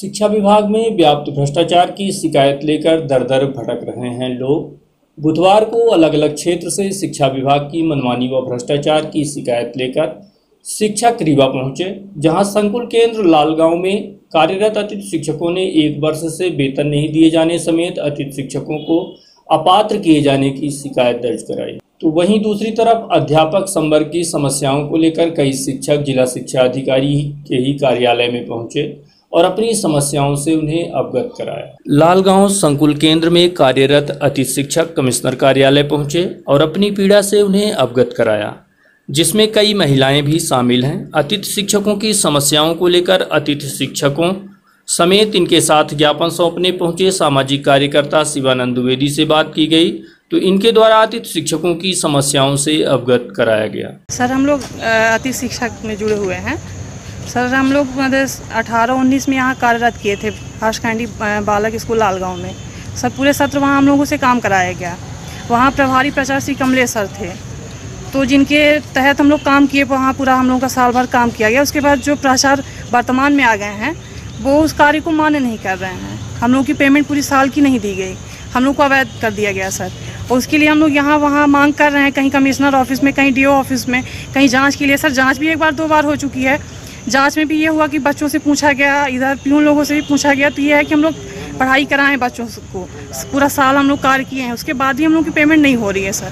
शिक्षा विभाग में व्याप्त भ्रष्टाचार की शिकायत लेकर दर दर भटक रहे हैं लोग। बुधवार को अलग अलग क्षेत्र से शिक्षा विभाग की मनमानी व भ्रष्टाचार की शिकायत लेकर शिक्षक रीवा पहुंचे, जहां संकुल केंद्र लालगांव में कार्यरत अतिथि शिक्षकों ने 1 वर्ष से वेतन नहीं दिए जाने समेत अतिथि शिक्षकों को अपात्र किए जाने की शिकायत दर्ज कराई। तो वहीं दूसरी तरफ अध्यापक संवर्ग की समस्याओं को लेकर कई शिक्षक जिला शिक्षा अधिकारी के ही कार्यालय में पहुंचे और अपनी समस्याओं से उन्हें अवगत कराया। लालगांव संकुल केंद्र में कार्यरत अतिथि शिक्षक कमिश्नर कार्यालय पहुंचे और अपनी पीड़ा से उन्हें अवगत कराया, जिसमें कई महिलाएं भी शामिल हैं। अतिथि शिक्षकों की समस्याओं को लेकर अतिथि शिक्षकों समेत इनके साथ ज्ञापन सौंपने पहुंचे सामाजिक कार्यकर्ता शिवानंद द्विवेदी से बात की गई, तो इनके द्वारा अतिथि शिक्षकों की समस्याओं से अवगत कराया गया। सर, हम लोग अतिथि शिक्षक में जुड़े हुए हैं। सर, हम लोग 18-19 में यहाँ कार्यरत किए थे फर्स्ट कैंडी बालक स्कूल लालगांव में। सर, पूरे सत्र वहाँ हम लोगों से काम कराया गया। वहाँ प्रभारी प्राचार्य श्री कमलेश सर थे, तो जिनके तहत हम लोग काम किए, वहाँ पूरा हम लोगों का साल भर काम किया गया। उसके बाद जो प्राचार्य वर्तमान में आ गए हैं वो उस कार्य को मान्य नहीं कर रहे हैं। हम लोग की पेमेंट पूरी साल की नहीं दी गई, हम लोग को अवैध कर दिया गया सर। और उसके लिए हम लोग यहाँ वहाँ मांग कर रहे हैं, कहीं कमिश्नर ऑफिस में, कहीं DO ऑफिस में, कहीं जांच के लिए। सर, जांच भी 1 बार 2 बार हो चुकी है। जांच में भी ये हुआ कि बच्चों से पूछा गया, इधर प्यून लोगों से भी पूछा गया, तो ये है कि हम लोग पढ़ाई कराएं बच्चों को। पूरा साल हम लोग कार्य किए हैं, उसके बाद भी हम लोग की पेमेंट नहीं हो रही है सर।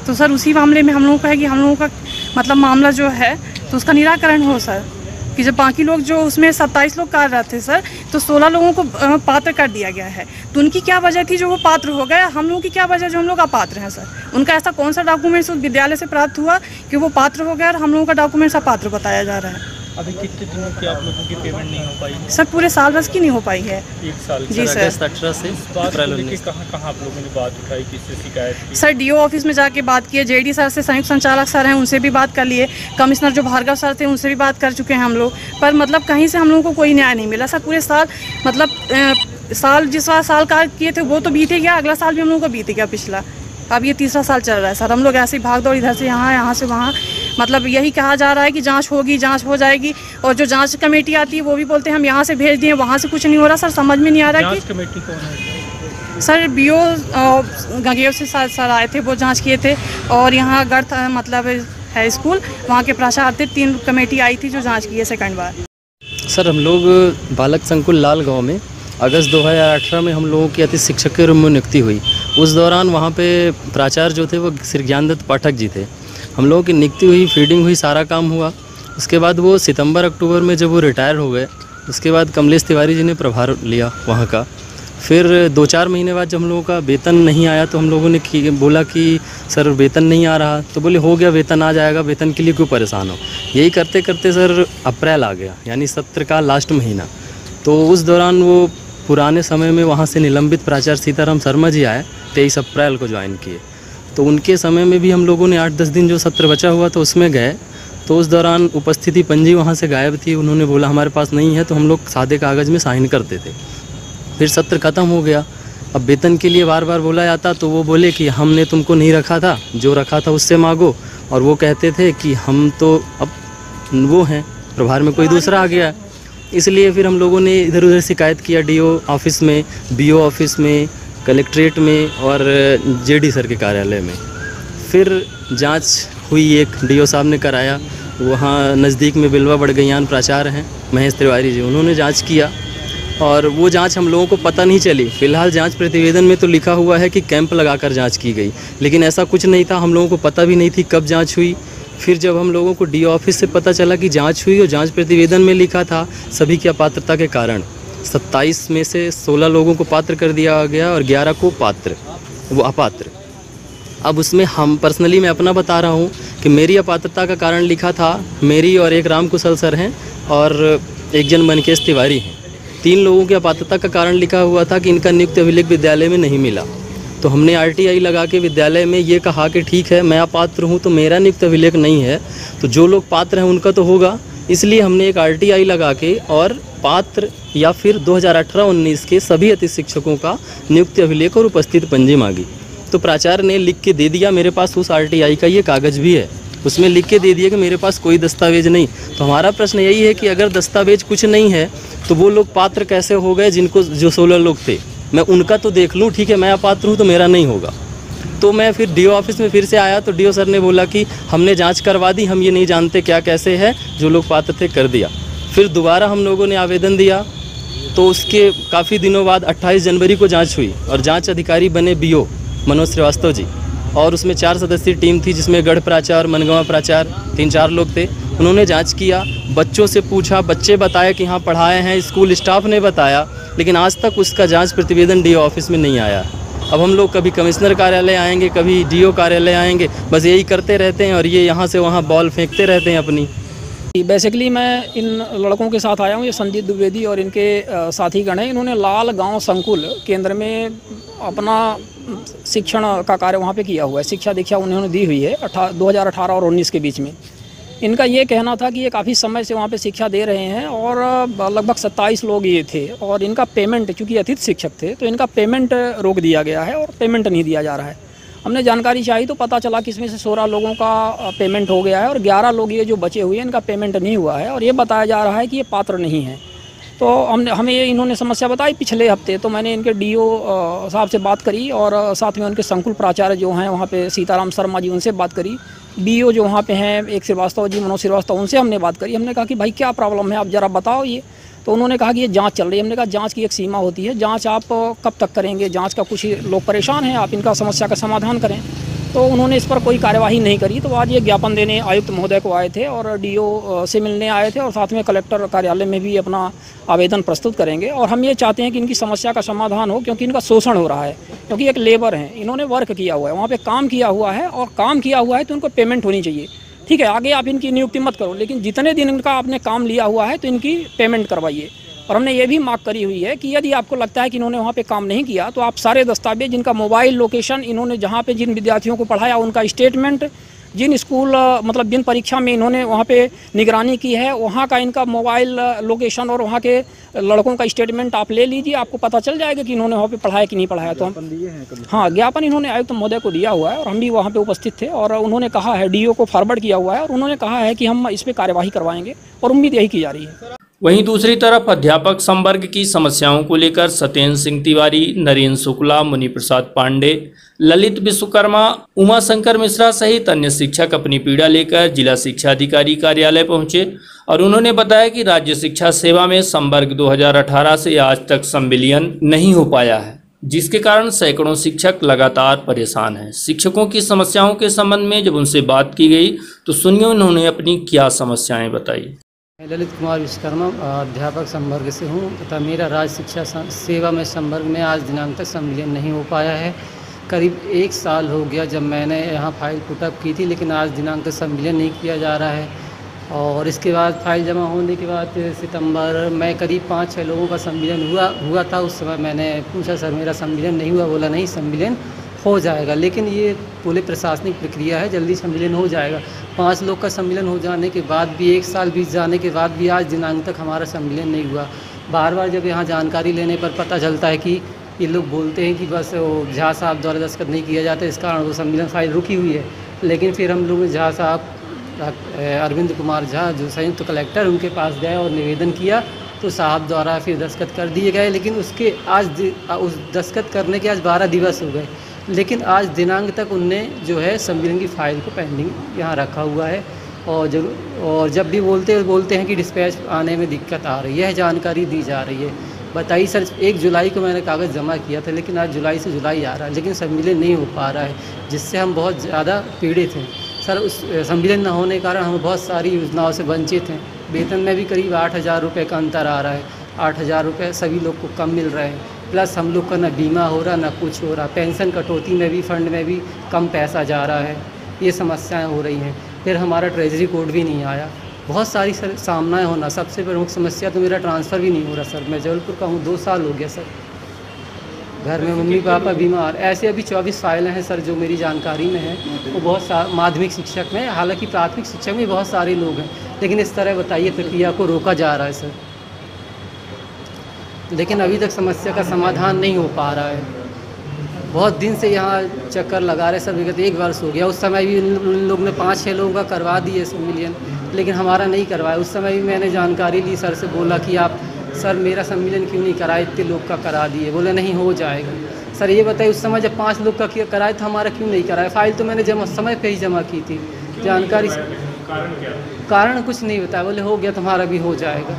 तो सर, उसी मामले में हम लोगों का है कि हम लोगों का मतलब मामला जो है तो उसका निराकरण हो सर। कि जब बाकी लोग जो उसमें 27 लोग कार्यरत थे सर, तो 16 लोगों को पात्र कर दिया गया है। तो उनकी क्या वजह थी जो वो पात्र हो गए? हम लोगों की क्या वजह जो हम लोग अपात्र हैं सर? उनका ऐसा कौन सा डॉक्यूमेंट्स उस विद्यालय से प्राप्त हुआ कि वो पात्र हो गया और हम लोगों का डॉक्यूमेंट्स अपात्र बताया जा रहा है? अभी कितने दिनों की आप लोगों की पेमेंट नहीं हो पाई? सर, पूरे साल भर की नहीं हो पाई है। 1 साल जी सर। 18 से अप्रैल 19 कहाँ आप लोगों ने बात उठाई, किससे शिकायत की? सर, DO ऑफिस में जाके बात की है, JD सर से, संयुक्त संचालक सर हैं, उनसे भी बात कर लिए। कमिश्नर जो भार्गव सर थे उनसे भी बात कर चुके हैं हम लोग, पर मतलब कहीं से हम लोगों को कोई न्याय नहीं मिला सर। पूरे साल मतलब साल जिस साल कार्य किए थे वो तो बीते गया, अगला साल भी हम लोगों को बीते गया पिछला। अब ये 3रा साल चल रहा है सर। हम लोग ऐसे ही भाग दौड़ इधर से यहाँ, यहाँ से वहाँ, मतलब यही कहा जा रहा है कि जांच होगी, जांच हो जाएगी। और जो जांच कमेटी आती है वो भी बोलते हैं हम यहाँ से भेज दिए, वहाँ से कुछ नहीं हो रहा सर। समझ में नहीं आ रहा कि कमेटी कौन है? सर, BO गंगेव से सर आए थे, वो जांच किए थे। और यहाँ गर्थ मतलब है स्कूल, वहाँ के प्राचार्य थे, 3 कमेटी आई थी जो जाँच की है 2nd बार। सर, हम लोग बालक संकुल लालगांव में अगस्त 2018 में हम लोगों की अतिथि शिक्षक के रूप में नियुक्ति हुई। उस दौरान वहाँ पे प्राचार्य जो थे वो श्री ज्ञानदत्त पाठक जी थे। हम लोगों की नियुक्ति हुई, फीडिंग हुई, सारा काम हुआ। उसके बाद वो सितंबर-अक्टूबर में जब वो रिटायर हो गए, उसके बाद कमलेश तिवारी जी ने प्रभार लिया वहाँ का। फिर 2-4 महीने बाद जब हम लोगों का वेतन नहीं आया तो हम लोगों ने बोला कि सर वेतन नहीं आ रहा, तो बोले हो गया, वेतन आ जाएगा, वेतन के लिए क्यों परेशान हो। यही करते करते सर अप्रैल आ गया, यानी सत्र का लास्ट महीना। तो उस दौरान वो पुराने समय में वहाँ से निलंबित प्राचार्य सीताराम शर्मा जी आए, 23 अप्रैल को ज्वाइन किए। तो उनके समय में भी हम लोगों ने 8-10 दिन जो सत्र बचा हुआ तो उसमें गए, तो उस दौरान उपस्थिति पंजी वहाँ से गायब थी। उन्होंने बोला हमारे पास नहीं है, तो हम लोग सादे कागज़ में साइन करते थे। फिर सत्र ख़त्म हो गया। अब वेतन के लिए बार बार बोला जाता तो वो बोले कि हमने तुमको नहीं रखा था, जो रखा था उससे मांगो। और वो कहते थे कि हम तो अब वो हैं, प्रभार में कोई दूसरा आ गया। इसलिए फिर हम लोगों ने इधर उधर शिकायत किया, DO ऑफिस में, BO ऑफिस में, कलेक्ट्रेट में और JD सर के कार्यालय में। फिर जांच हुई, एक DO साहब ने कराया, वहाँ नज़दीक में बिलवा बड़गैयान प्राचार्य हैं महेश तिवारी जी, उन्होंने जांच किया। और वो जांच हम लोगों को पता नहीं चली। फ़िलहाल जांच प्रतिवेदन में तो लिखा हुआ है कि कैंप लगाकर जांच की गई, लेकिन ऐसा कुछ नहीं था। हम लोगों को पता भी नहीं थी कब जांच हुई। फिर जब हम लोगों को DO ऑफिस से पता चला कि जांच हुई और जांच प्रतिवेदन में लिखा था सभी की अपात्रता के कारण 27 में से 16 लोगों को पात्र कर दिया गया और 11 को पात्र, वो अपात्र। अब उसमें हम पर्सनली मैं अपना बता रहा हूँ कि मेरी अपात्रता का कारण लिखा था, मेरी और एक राम कुशल सर हैं और एक जन मनकेश तिवारी हैं। 3 लोगों की अपात्रता का कारण लिखा हुआ था कि इनका नियुक्त अभिलेख विद्यालय में नहीं मिला। तो हमने RTI लगा के विद्यालय में ये कहा कि ठीक है, मैं अपात्र हूँ तो मेरा नियुक्त अभिलेख नहीं है, तो जो लोग पात्र हैं उनका तो होगा। इसलिए हमने एक RTI लगा के और पात्र या फिर 2018-19 के सभी अतिथि शिक्षकों का नियुक्त अभिलेख और उपस्थित पंजी मांगी। तो प्राचार्य ने लिख के दे दिया, मेरे पास उस RTI का ये कागज़ भी है। उसमें लिख के दे दिया कि मेरे पास कोई दस्तावेज नहीं। तो हमारा प्रश्न यही है कि अगर दस्तावेज कुछ नहीं है तो वो लोग पात्र कैसे हो गए, जिनको जो 16 लोग थे, मैं उनका तो देख लूँ, ठीक है, मैं अपात्र हूँ तो मेरा नहीं होगा। तो मैं फिर डीओ ऑफिस में फिर से आया तो डीओ सर ने बोला कि हमने जांच करवा दी, हम ये नहीं जानते क्या कैसे है, जो लोग पात्र थे कर दिया। फिर दोबारा हम लोगों ने आवेदन दिया तो उसके काफ़ी दिनों बाद 28 जनवरी को जांच हुई और जांच अधिकारी बने बीओ मनोज श्रीवास्तव जी, और उसमें 4 सदस्यीय टीम थी जिसमें गढ़ प्राचार्य, मनगवा प्राचार्य, 3-4 लोग थे। उन्होंने जांच किया, बच्चों से पूछा, बच्चे बताए कि हाँ पढ़ाए हैं, स्कूल स्टाफ ने बताया, लेकिन आज तक उसका जांच प्रतिवेदन डीओ ऑफिस में नहीं आया। अब हम लोग कभी कमिश्नर कार्यालय आएंगे, कभी डीओ कार्यालय आएंगे, बस यही करते रहते हैं और ये यहाँ से वहाँ बॉल फेंकते रहते हैं अपनी। बेसिकली मैं इन लड़कों के साथ आया हूँ, ये संजीत द्विवेदी और इनके साथी गण हैं। इन्होंने लाल गांव संकुल केंद्र में अपना शिक्षण का कार्य वहाँ पे किया हुआ है, शिक्षा दीक्षा उन्होंने दी हुई है 2018 और 19 के बीच में। इनका ये कहना था कि ये काफ़ी समय से वहाँ पे शिक्षा दे रहे हैं और लगभग 27 लोग ये थे और इनका पेमेंट, चूँकि अतिथि शिक्षक थे तो इनका पेमेंट रोक दिया गया है और पेमेंट नहीं दिया जा रहा है। हमने जानकारी चाही तो पता चला कि इसमें से 16 लोगों का पेमेंट हो गया है और 11 लोग ये जो बचे हुए हैं इनका पेमेंट नहीं हुआ है और ये बताया जा रहा है कि ये पात्र नहीं है। तो हमें ये इन्होंने समस्या बताई पिछले हफ्ते, तो मैंने इनके डीओ साहब से बात करी और साथ में उनके संकुल प्राचार्य जो हैं वहाँ पे सीताराम शर्मा जी, उनसे बात करी। बीओ जो वहाँ पे हैं एक श्रीवास्तव जी, मनोज श्रीवास्तव, उनसे हमने बात करी। हमने कहा कि भाई क्या प्रॉब्लम है, आप ज़रा बताओ ये। तो उन्होंने कहा कि ये जांच चल रही है। हमने कहा जांच की एक सीमा होती है, जांच आप कब तक करेंगे, जांच का कुछ लोग परेशान हैं, आप इनका समस्या का समाधान करें। तो उन्होंने इस पर कोई कार्यवाही नहीं करी। तो आज ये ज्ञापन देने आयुक्त महोदय को आए थे और डीओ से मिलने आए थे और साथ में कलेक्टर कार्यालय में भी अपना आवेदन प्रस्तुत करेंगे। और हम ये चाहते हैं कि इनकी समस्या का समाधान हो, क्योंकि इनका शोषण हो रहा है। क्योंकि एक लेबर हैं, इन्होंने वर्क किया हुआ है, वहाँ पे काम किया हुआ है और काम किया हुआ है तो उनको पेमेंट होनी चाहिए। ठीक है, आगे आप इनकी नियुक्ति मत करो, लेकिन जितने दिन इनका आपने काम लिया हुआ है तो इनकी पेमेंट करवाइए। और हमने ये भी मांग करी हुई है कि यदि आपको लगता है कि इन्होंने वहाँ पे काम नहीं किया तो आप सारे दस्तावेज, जिनका मोबाइल लोकेशन, इन्होंने जहाँ पे जिन विद्यार्थियों को पढ़ाया उनका स्टेटमेंट, जिन स्कूल मतलब जिन परीक्षा में इन्होंने वहाँ पे निगरानी की है वहाँ का इनका मोबाइल लोकेशन और वहाँ के लड़कों का स्टेटमेंट आप ले लीजिए, आपको पता चल जाएगा कि इन्होंने वहाँ पे पढ़ाया कि नहीं पढ़ाया। तो हम हाँ, ज्ञापन इन्होंने आयुक्त महोदय को दिया हुआ है और हम भी वहाँ पे उपस्थित थे और उन्होंने कहा है, डीओ को फॉरवर्ड किया हुआ है और उन्होंने कहा है कि हम इस पर कार्यवाही करवाएंगे और उम्मीद यही की जा रही है। वहीं दूसरी तरफ अध्यापक संवर्ग की समस्याओं को लेकर सत्येंद्र सिंह तिवारी, नरेंद्र शुक्ला, मुनि प्रसाद पांडे, ललित विश्वकर्मा, उमाशंकर मिश्रा सहित अन्य शिक्षक अपनी पीड़ा लेकर जिला शिक्षा अधिकारी कार्यालय पहुंचे और उन्होंने बताया कि राज्य शिक्षा सेवा में संवर्ग 2018 से आज तक संविलियन नहीं हो पाया है, जिसके कारण सैकड़ों शिक्षक लगातार परेशान हैं। शिक्षकों की समस्याओं के संबंध में जब उनसे बात की गई तो सुनिए उन्होंने अपनी क्या समस्याएं बताई। ललित कुमार विश्वकर्मा अध्यापक संवर्ग से हूँ तथा मेरा राज्य शिक्षा सेवा में संवर्ग में आज दिनांक तक संविलियन नहीं हो पाया है। करीब 1 साल हो गया जब मैंने यहाँ फाइल पुटअप की थी, लेकिन आज दिनांक तक संविलियन नहीं किया जा रहा है। और इसके बाद फाइल जमा होने के बाद सितंबर में करीब 5-6 लोगों का संविलियन हुआ था। उस समय मैंने पूछा, सर मेरा संविलियन नहीं हुआ? बोला नहीं, संविलियन हो जाएगा, लेकिन ये पूरे प्रशासनिक प्रक्रिया है, जल्दी संविलियन हो जाएगा। 5 लोग का संविलियन हो जाने के बाद भी 1 साल बीत जाने के बाद भी आज दिनांक तक हमारा संविलियन नहीं हुआ। बार बार जब यहाँ जानकारी लेने पर पता चलता है कि ये लोग बोलते हैं कि बस वो झा साहब द्वारा दस्तखत नहीं किया जाता, इस कारण वो संविलियन फाइल रुकी हुई है। लेकिन फिर हम लोग ने झा साहब अरविंद कुमार झा जो संयुक्त कलेक्टर, उनके पास गए और निवेदन किया तो साहब द्वारा फिर दस्तखत कर दिए गए। लेकिन उसके आज उस दस्तखत करने के आज 12 दिवस हो गए, लेकिन आज दिनांक तक उनने जो है संविलियन की फ़ाइल को पेंडिंग यहाँ रखा हुआ है। और जब भी बोलते हैं कि डिस्पैच आने में दिक्कत आ रही है, जानकारी दी जा रही है। बताइए सर, 1 जुलाई को मैंने कागज़ जमा किया था, लेकिन आज जुलाई से जुलाई आ रहा है, लेकिन संविलियन नहीं हो पा रहा है, जिससे हम बहुत ज़्यादा पीड़ित हैं सर। उस संविलियन न होने के कारण हम बहुत सारी योजनाओं से वंचित हैं। वेतन में भी करीब 8,000 रुपये का अंतर आ रहा है, 8,000 रुपये सभी लोग को कम मिल रहे हैं। प्लस हम लोग का ना बीमा हो रहा ना कुछ हो रहा, पेंशन कटौती में भी फंड में भी कम पैसा जा रहा है। ये समस्याएं हो रही हैं। फिर हमारा ट्रेजरी कोड भी नहीं आया, बहुत सारी सर सामना होना। सबसे प्रमुख समस्या तो मेरा ट्रांसफ़र भी नहीं हो रहा सर। मैं जबलपुर का हूँ, 2 साल हो गया सर। घर में मम्मी पापा बीमार, ऐसे अभी 24 फाइलें हैं सर जो मेरी जानकारी में है। वो बहुत माध्यमिक शिक्षक में, हालांकि प्राथमिक शिक्षक में बहुत सारे लोग हैं, लेकिन इस तरह बताइए प्रक्रिया को रोका जा रहा है सर। लेकिन अभी तक समस्या का समाधान नहीं हो पा रहा है। बहुत दिन से यहाँ चक्कर लगा रहे सब, विगत 1 वर्ष हो गया। उस समय भी उन लोग ने 5-6 लोगों का करवा दिए सम्मिलन, लेकिन हमारा नहीं करवाया। उस समय भी मैंने जानकारी ली, सर से बोला कि आप सर मेरा सम्मिलन क्यों नहीं कराए, इतने लोग का करा दिए। बोले नहीं हो जाएगा। सर ये बताइए उस समय जब 5 लोग का कराए तो हमारा क्यों नहीं कराया? फाइल तो मैंने समय पे ही जमा की थी। जानकारी कारण क्या? कारण कुछ नहीं बताया। बोले हो गया तुम्हारा भी हो जाएगा।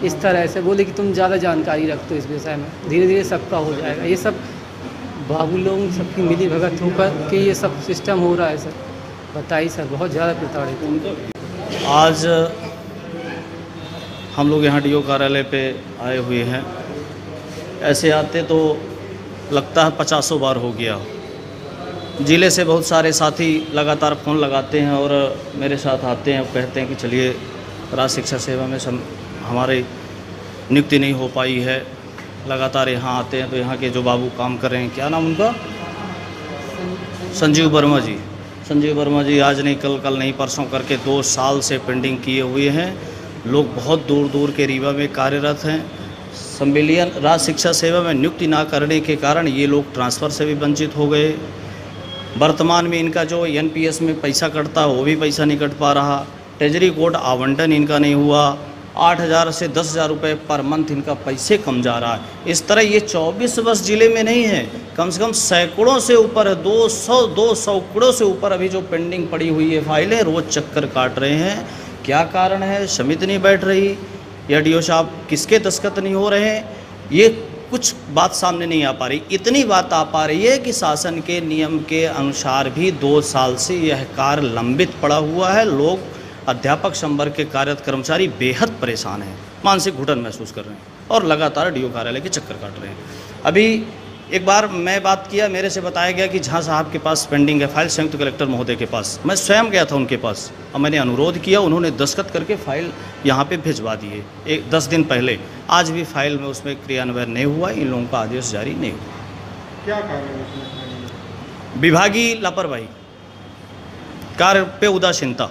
इस तरह से बोले कि तुम ज़्यादा जानकारी रखते हो इस विषय में, धीरे धीरे सबका हो जाएगा। ये सब बाबू लोग सबकी मिली भगत होकर कि ये सब सिस्टम हो रहा है सर। बताइए सर, बहुत ज़्यादा प्रताड़ित। आज हम लोग यहाँ डीओ कार्यालय पे आए हुए हैं। ऐसे आते तो लगता है 50 बार हो गया। ज़िले से बहुत सारे साथी लगातार फ़ोन लगाते हैं और मेरे साथ आते हैं, कहते हैं कि चलिए राज्य शिक्षा सेवा में हमारी नियुक्ति नहीं हो पाई है। लगातार यहाँ आते हैं तो यहाँ के जो बाबू काम कर रहे हैं, क्या नाम उनका, संजीव वर्मा जी। संजीव वर्मा जी आज नहीं कल नहीं परसों करके 2 साल से पेंडिंग किए हुए हैं। लोग बहुत दूर दूर के रीवा में कार्यरत हैं। सम्मिलन राज्य शिक्षा सेवा में नियुक्ति ना करने के कारण ये लोग ट्रांसफ़र से भी वंचित हो गए। वर्तमान में इनका जो एनपीएस में पैसा कटता है वो भी पैसा नहीं कट पा रहा। ट्रेजरी कोड आवंटन इनका नहीं हुआ। 8,000 से 10,000 रुपये पर मंथ इनका पैसे कम जा रहा है। इस तरह ये 24 बस ज़िले में नहीं है, कम से कम सैकड़ों से ऊपर 200 से ऊपर अभी जो पेंडिंग पड़ी हुई है फाइलें, रोज़ चक्कर काट रहे हैं। क्या कारण है? समिति नहीं बैठ रही या डीओ साहब किसके दस्तखत नहीं हो रहे हैं, ये कुछ बात सामने नहीं आ पा रही। इतनी बात आ पा रही है कि शासन के नियम के अनुसार भी 2 साल से यह कार्य लंबित पड़ा हुआ है। लोग अध्यापक संवर्ग के कार्यरत कर्मचारी बेहद परेशान हैं, मानसिक घुटन महसूस कर रहे हैं और लगातार डीओ कार्यालय के चक्कर काट रहे हैं। अभी एक बार मैं बात किया, मेरे से बताया गया कि झा साहब के पास पेंडिंग है फाइल, संयुक्त कलेक्टर महोदय के पास। मैं स्वयं गया था उनके पास और मैंने अनुरोध किया, उन्होंने दस्तखत करके फाइल यहाँ पे भिजवा दिए 10 दिन पहले। आज भी फाइल में उसमें क्रियान्वयन नहीं हुआ, इन लोगों का आदेश जारी नहीं हुआ। क्या कारण है? विभागीय लापरवाही, कार्य पे उदासीनता।